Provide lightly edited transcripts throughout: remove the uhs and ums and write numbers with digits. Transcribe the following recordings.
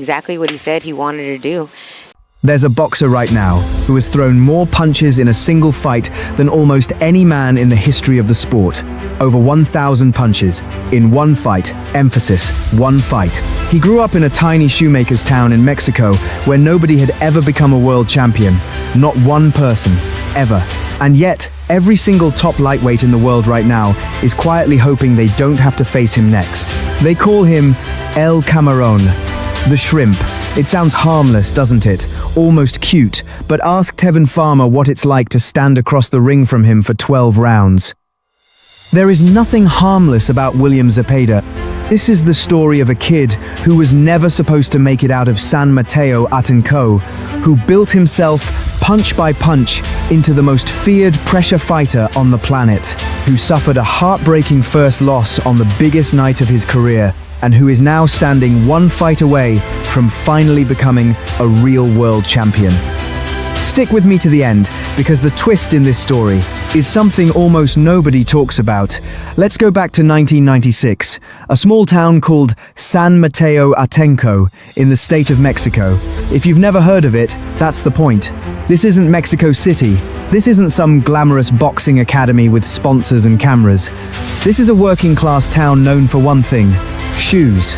exactly what he said he wanted to do. There's a boxer right now who has thrown more punches in a single fight than almost any man in the history of the sport. Over 1,000 punches in one fight. Emphasis, one fight. He grew up in a tiny shoemaker's town in Mexico where nobody had ever become a world champion. Not one person, ever. And yet, every single top lightweight in the world right now is quietly hoping they don't have to face him next. They call him El Camarón, the shrimp. It sounds harmless, doesn't it? Almost cute, but ask Tevin Farmer what it's like to stand across the ring from him for 12 rounds. There is nothing harmless about William Zepeda. This is the story of a kid who was never supposed to make it out of San Mateo, Atenco, who built himself, punch by punch, into the most feared pressure fighter on the planet, who suffered a heartbreaking first loss on the biggest night of his career, and who is now standing one fight away from finally becoming a real world champion. Stick with me to the end, because the twist in this story is something almost nobody talks about. Let's go back to 1996, a small town called San Mateo, Atenco, in the state of Mexico. If you've never heard of it, that's the point. This isn't Mexico City. This isn't some glamorous boxing academy with sponsors and cameras. This is a working-class town known for one thing: shoes.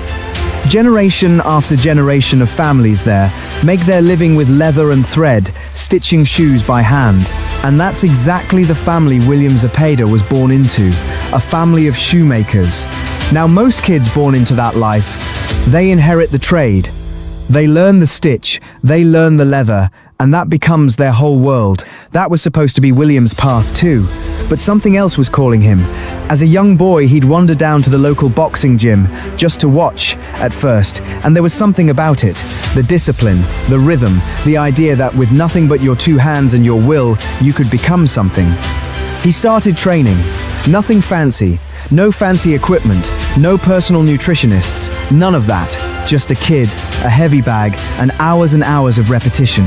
Generation after generation of families there make their living with leather and thread, stitching shoes by hand. And that's exactly the family William Zepeda was born into, a family of shoemakers. Now, most kids born into that life, they inherit the trade. They learn the stitch, they learn the leather, and that becomes their whole world. That was supposed to be William's path too, but something else was calling him. As a young boy, he'd wander down to the local boxing gym just to watch at first, and there was something about it. The discipline, the rhythm, the idea that with nothing but your two hands and your will, you could become something. He started training. Nothing fancy, no fancy equipment, no personal nutritionists, none of that. Just a kid, a heavy bag, and hours of repetition.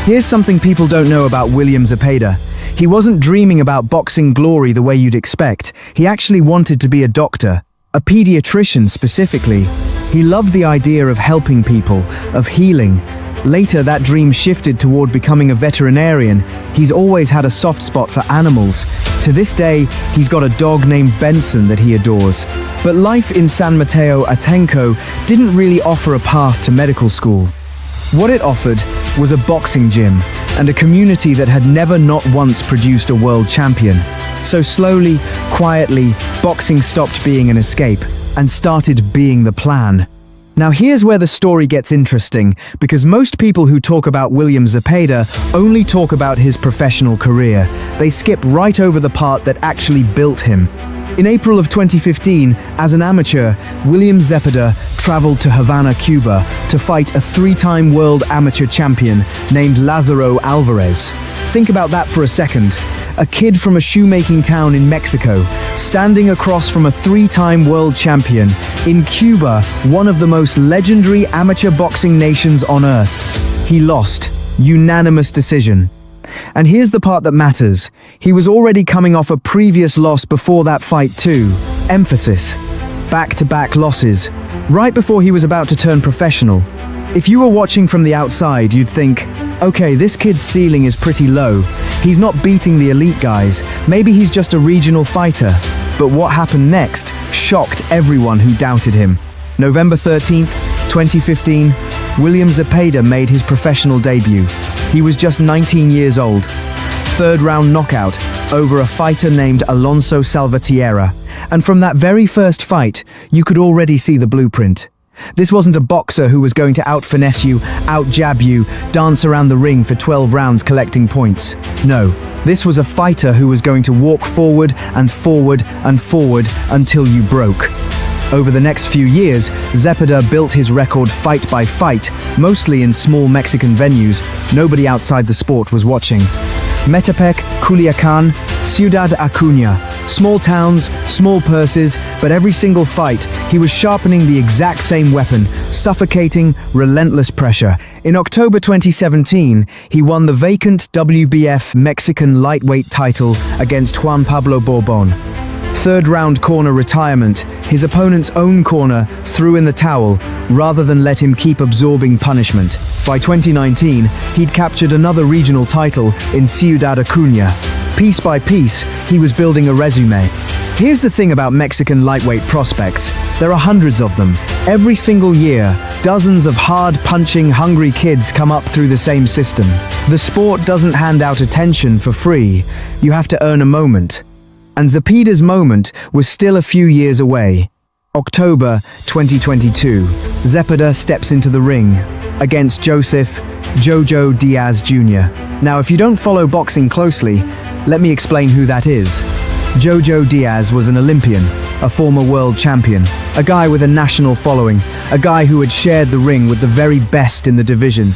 Here's something people don't know about William Zepeda. He wasn't dreaming about boxing glory the way you'd expect. He actually wanted to be a doctor, a pediatrician specifically. He loved the idea of helping people, of healing. Later, that dream shifted toward becoming a veterinarian. He's always had a soft spot for animals. To this day, he's got a dog named Benson that he adores. But life in San Mateo, Atenco didn't really offer a path to medical school. What it offered was a boxing gym and a community that had never not once produced a world champion. So slowly, quietly, boxing stopped being an escape and started being the plan. Now here's where the story gets interesting, because most people who talk about William Zepeda only talk about his professional career. They skip right over the part that actually built him. In April of 2015, as an amateur, William Zepeda traveled to Havana, Cuba, to fight a three-time world amateur champion named Lázaro Álvarez. Think about that for a second. A kid from a shoemaking town in Mexico, standing across from a three-time world champion in Cuba, one of the most legendary amateur boxing nations on earth. He lost. Unanimous decision. And here's the part that matters. He was already coming off a previous loss before that fight too. Emphasis. Back-to-back losses. Right before he was about to turn professional. If you were watching from the outside, you'd think, okay, this kid's ceiling is pretty low. He's not beating the elite guys. Maybe he's just a regional fighter. But what happened next shocked everyone who doubted him. November 13th, 2015, William Zepeda made his professional debut. He was just 19 years old. Third-round knockout over a fighter named Alonso Salvatierra. And from that very first fight, you could already see the blueprint. This wasn't a boxer who was going to out-finesse you, out-jab you, dance around the ring for 12 rounds collecting points. No, this was a fighter who was going to walk forward and forward and forward until you broke. Over the next few years, Zepeda built his record fight by fight, mostly in small Mexican venues. Nobody outside the sport was watching. Metepec, Culiacan, Ciudad Acuña. Small towns, small purses, but every single fight, he was sharpening the exact same weapon, suffocating, relentless pressure. In October 2017, he won the vacant WBF Mexican lightweight title against Juan Pablo Bourbon. third-round corner retirement, his opponent's own corner threw in the towel rather than let him keep absorbing punishment. By 2019, he'd captured another regional title in Ciudad Acuña. Piece by piece, he was building a resume. Here's the thing about Mexican lightweight prospects. There are hundreds of them. Every single year, dozens of hard-punching, hungry kids come up through the same system. The sport doesn't hand out attention for free. You have to earn a moment. And Zepeda's moment was still a few years away. October 2022, Zepeda steps into the ring against Joseph Jojo Diaz Jr. Now, if you don't follow boxing closely, let me explain who that is. Jojo Diaz was an Olympian, a former world champion, a guy with a national following, a guy who had shared the ring with the very best in the division.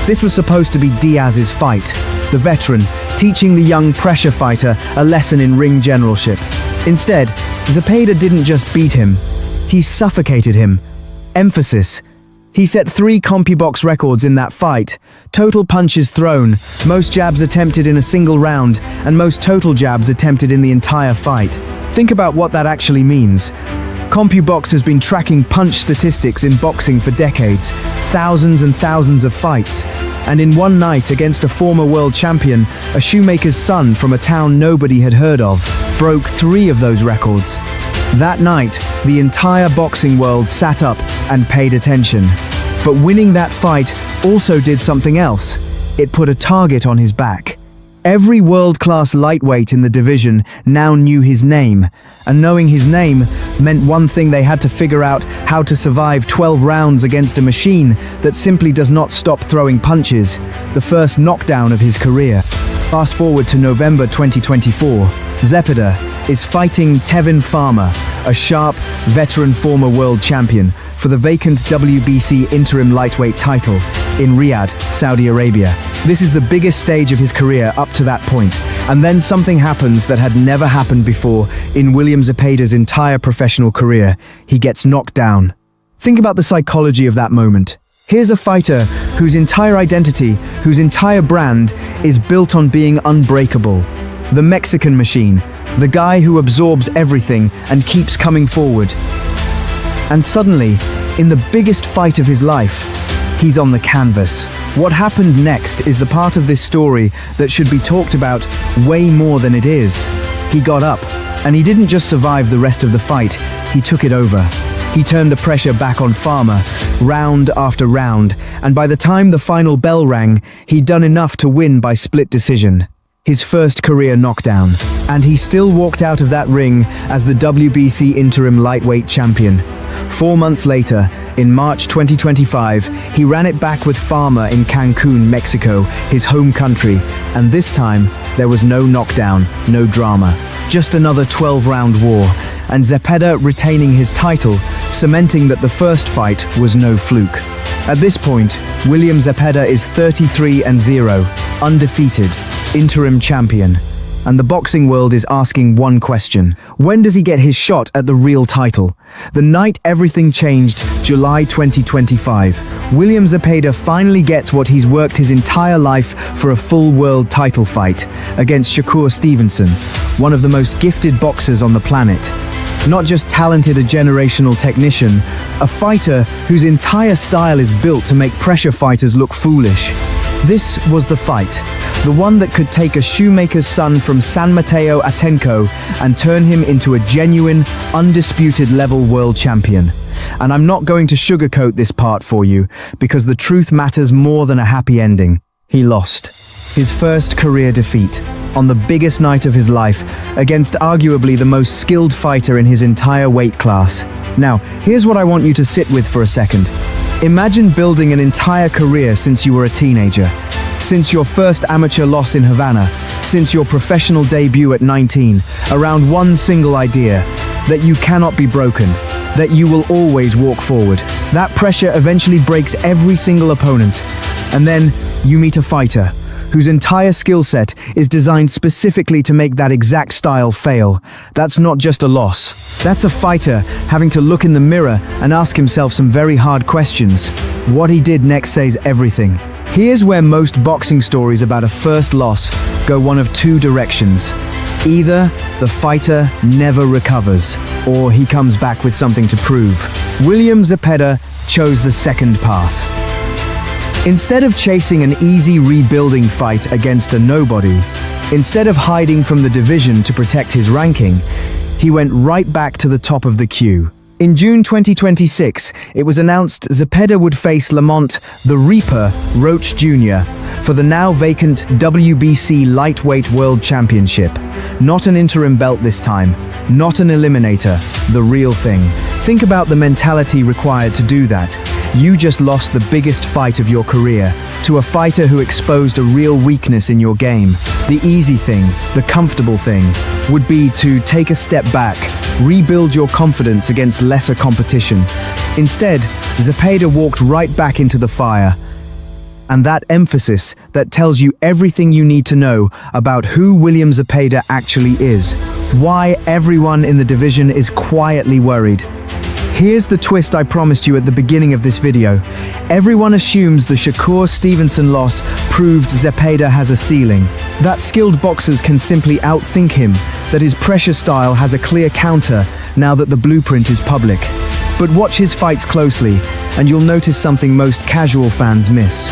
This was supposed to be Diaz's fight, the veteran, teaching the young pressure fighter a lesson in ring generalship. Instead, Zepeda didn't just beat him, he suffocated him. Emphasis. He set 3 CompuBox records in that fight. Total punches thrown, most jabs attempted in a single round, and most total jabs attempted in the entire fight. Think about what that actually means. CompuBox has been tracking punch statistics in boxing for decades, thousands and thousands of fights. And in one night against a former world champion, a shoemaker's son from a town nobody had heard of, broke 3 of those records. That night, the entire boxing world sat up and paid attention. But winning that fight also did something else. It put a target on his back. Every world-class lightweight in the division now knew his name, and knowing his name meant one thing: they had to figure out how to survive 12 rounds against a machine that simply does not stop throwing punches, the first knockdown of his career. Fast forward to November 2024, Zepeda is fighting Tevin Farmer, a sharp, veteran former world champion, for the vacant WBC interim lightweight title in Riyadh, Saudi Arabia. This is the biggest stage of his career up to that point, and then something happens that had never happened before in William Zepeda's entire professional career. He gets knocked down. Think about the psychology of that moment. Here's a fighter whose entire identity, whose entire brand is built on being unbreakable. The Mexican machine, the guy who absorbs everything and keeps coming forward. And suddenly, in the biggest fight of his life, he's on the canvas. What happened next is the part of this story that should be talked about way more than it is. He got up, and he didn't just survive the rest of the fight, he took it over. He turned the pressure back on Farmer, round after round, and by the time the final bell rang, he'd done enough to win by split decision. His first career knockdown, and he still walked out of that ring as the WBC interim lightweight champion. 4 months later, in March 2025, he ran it back with Farmer in Cancun, Mexico, his home country, and this time, there was no knockdown, no drama, just another 12-round war, and Zepeda retaining his title, cementing that the first fight was no fluke. At this point, William Zepeda is 33-0, undefeated, interim champion. And the boxing world is asking one question: when does he get his shot at the real title? The night everything changed, July 2025, William Zepeda finally gets what he's worked his entire life for: a full world title fight against Shakur Stevenson, one of the most gifted boxers on the planet. Not just talented, a generational technician, a fighter whose entire style is built to make pressure fighters look foolish. This was the fight, the one that could take a shoemaker's son from San Mateo Atenco and turn him into a genuine, undisputed level world champion. And I'm not going to sugarcoat this part for you, because the truth matters more than a happy ending. He lost. His first career defeat, on the biggest night of his life, against arguably the most skilled fighter in his entire weight class. Now, here's what I want you to sit with for a second. Imagine building an entire career since you were a teenager. Since your first amateur loss in Havana, since your professional debut at 19, around one single idea: that you cannot be broken, that you will always walk forward. That pressure eventually breaks every single opponent. And then you meet a fighter whose entire skill set is designed specifically to make that exact style fail. That's not just a loss. That's a fighter having to look in the mirror and ask himself some very hard questions. What he did next says everything. Here's where most boxing stories about a first loss go one of two directions. Either the fighter never recovers, or he comes back with something to prove. William Zepeda chose the second path. Instead of chasing an easy rebuilding fight against a nobody, instead of hiding from the division to protect his ranking, he went right back to the top of the queue. In June 2026, it was announced Zepeda would face Lamont the Reaper Roach Jr. for the now vacant WBC Lightweight World Championship. Not an interim belt this time, not an eliminator, the real thing. Think about the mentality required to do that. You just lost the biggest fight of your career to a fighter who exposed a real weakness in your game. The easy thing, the comfortable thing, would be to take a step back, rebuild your confidence against lesser competition. Instead, Zepeda walked right back into the fire. And that emphasis that tells you everything you need to know about who William Zepeda actually is, why everyone in the division is quietly worried. Here's the twist I promised you at the beginning of this video. Everyone assumes the Shakur Stevenson loss proved Zepeda has a ceiling, that skilled boxers can simply outthink him, that his pressure style has a clear counter now that the blueprint is public. But watch his fights closely, and you'll notice something most casual fans miss.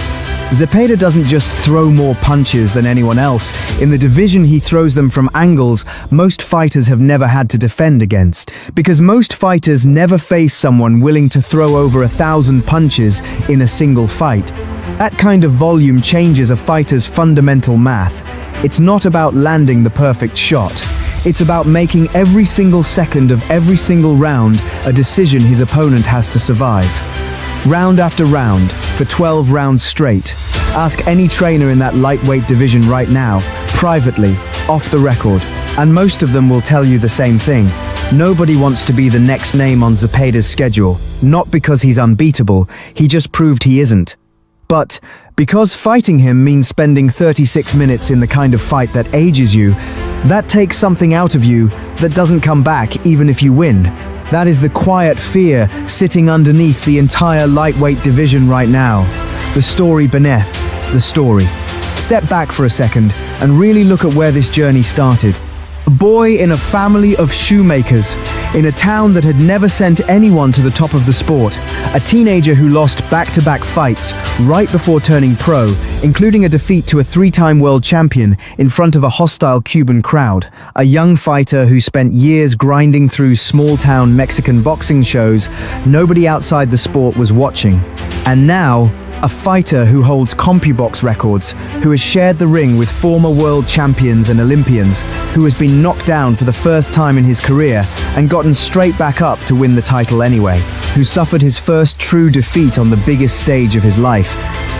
Zepeda doesn't just throw more punches than anyone else. In the division, he throws them from angles most fighters have never had to defend against. Because most fighters never face someone willing to throw over 1,000 punches in a single fight. That kind of volume changes a fighter's fundamental math. It's not about landing the perfect shot. It's about making every single second of every single round a decision his opponent has to survive. Round after round, for 12 rounds straight. Ask any trainer in that lightweight division right now, privately, off the record, and most of them will tell you the same thing. Nobody wants to be the next name on Zepeda's schedule, not because he's unbeatable, he just proved he isn't. But because fighting him means spending 36 minutes in the kind of fight that ages you, that takes something out of you that doesn't come back even if you win. That is the quiet fear sitting underneath the entire lightweight division right now. The story beneath the story. Step back for a second and really look at where this journey started. A boy in a family of shoemakers, in a town that had never sent anyone to the top of the sport. A teenager who lost back-to-back fights right before turning pro, including a defeat to a three-time world champion in front of a hostile Cuban crowd. A young fighter who spent years grinding through small-town Mexican boxing shows nobody outside the sport was watching. And now, a fighter who holds CompuBox records, who has shared the ring with former world champions and Olympians, who has been knocked down for the first time in his career and gotten straight back up to win the title anyway, who suffered his first true defeat on the biggest stage of his life,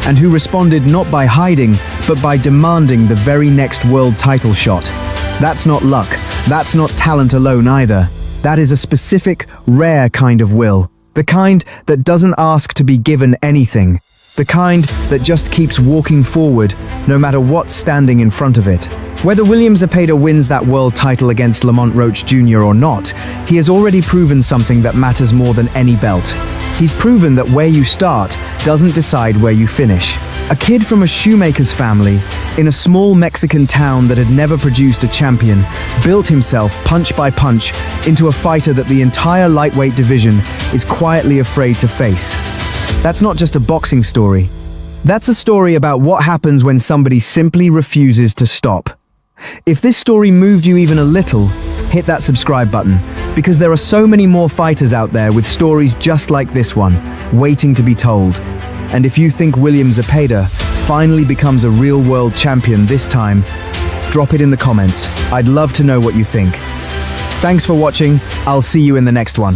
and who responded not by hiding, but by demanding the very next world title shot. That's not luck, that's not talent alone either. That is a specific, rare kind of will. The kind that doesn't ask to be given anything. The kind that just keeps walking forward, no matter what's standing in front of it. Whether William Zepeda wins that world title against Lamont Roach Jr. or not, he has already proven something that matters more than any belt. He's proven that where you start doesn't decide where you finish. A kid from a shoemaker's family, in a small Mexican town that had never produced a champion, built himself punch by punch into a fighter that the entire lightweight division is quietly afraid to face. That's not just a boxing story. That's a story about what happens when somebody simply refuses to stop. If this story moved you even a little, hit that subscribe button, because there are so many more fighters out there with stories just like this one, waiting to be told. And if you think William Zepeda finally becomes a real world champion this time, drop it in the comments. I'd love to know what you think. Thanks for watching. I'll see you in the next one.